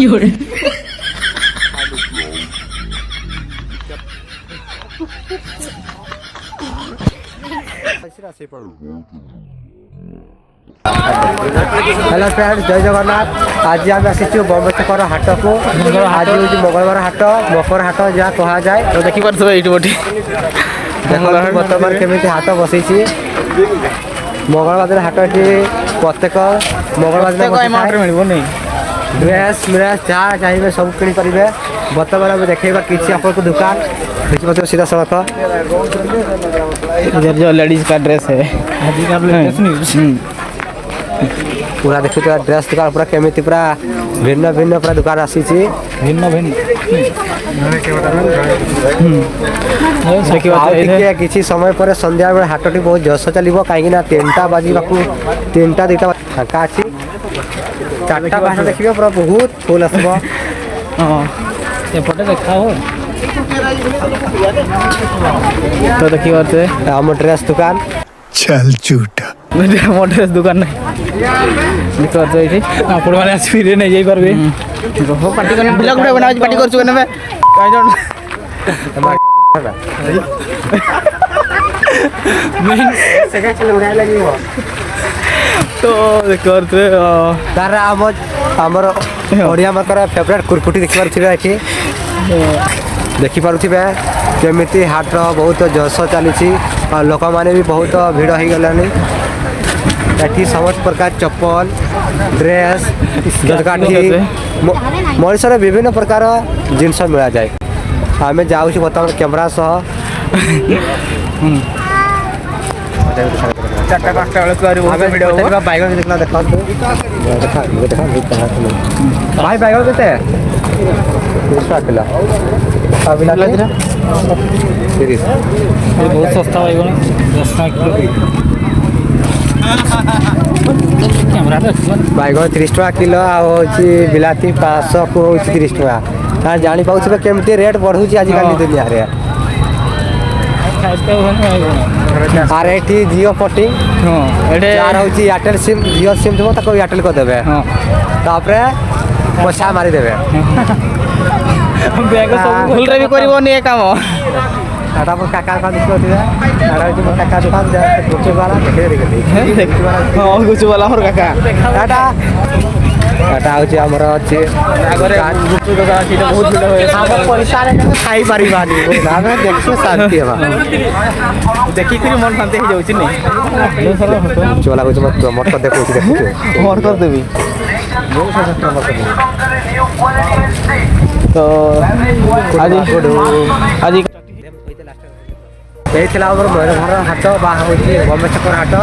有人， hello friends जय जगन्नाथ। आज आम आसी बम्बे छकर हाट को। आज हूँ मंगलवार हाट मकर हाट जहाँ कह जाए। देखी पारे ये बर्तमान केमी हाट बसई मंगलवार हाट ये प्रत्येक मंगलवार ड्रेस मिरेस जहाँ चाहिए सब किनी पारे। बर्तमान देखा किसी आपको दुकान देखिए सीधा सड़क इधर जो लेडीज का ड्रेस है पूरा देखिए तो ड्रेस दुकान पूरा केमिति पूरा भिन्न भिन्न पूरा दुकान आसी भिन्न भिन्न देखिए किसी समय पर संध्या बेले हाटटी बहुत जस चलो कहीं 3टा बाजा 3टा 2टा फाँका अच्छी 4टा बाहर देखिए पूरा बहुत फुल आसब। एपटे देखा हो तो देखी पारे आम ड्रेस दुकान चल झूठा मोर ड्रेस दुकान नहीं देखो तो ये आपण माने आसी फिर नहीं जाई पारबे हो पार्टी करने ब्लॉग वीडियो बना पार्टी करछु कने में काई जन मैं सेकंड चले उड़ाई लगी हो तो देखो तो तारा हमर ओडिया मकर फेवरेट कुरकुटी देखि पारथिबे एठी देखि पारुथिबे केमिति हाट बहुत जस चली और लोक माने भी बहुत भिड़ हो गलानी। एठी समस्त प्रकार चप्पल ड्रेस धूपकाठी मनुष्य विभिन्न प्रकार जिनस मिल जाए। आम जाऊँ बर्तमान कैमरा सह 4टा 5टा बेले वीडियो बैगन देखना देखा भाई बैगन केते 30 किलो अभी लगा 30 बहुत सस्ता बैगन 10 किलो कैमरा बैगन 30 टका किलो बिलाती 500 को 30 टका हाँ जानी पाऊँ केमती रेट बढ़ू आजिकल दुनिया रे। आर एटी जियो पटिंग यार हूँ एयरटेल सिम जियो सिम थो तक एयरटेल करदे तापरे पैसा मारिदेवे बैग सब भूल रे भी करबोनी ए काम टाटा पर काका का दिखो दिया टाटा जो काका दुकान जा गुच्चे वाला देखे रे हां गुच्चे वाला हमर काका टाटा टाटा होची हमर अछि आगरे गुच्चे दुकान अछि तो बहुत भीड़ होय हम पैसा रे खाई पारी बानी नामे देखो शांति हेबा देखि फिर मन शांति हो जाउछि नै चला कुछ मत मत कर देखो और कर देबी तो आज यही थिला हमर मयूरभंज हाट होची बम्बे छकर हाट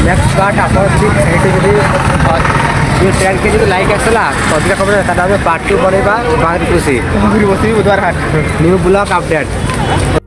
नेक्स्ट पार्ट आपन जो ट्रेन के जो लाइक आसला अधिक खबर ताटा पार्ट 2 बनेबा बाहर खुशी बुधवार हाट न्यू ब्लॉग अपडेट।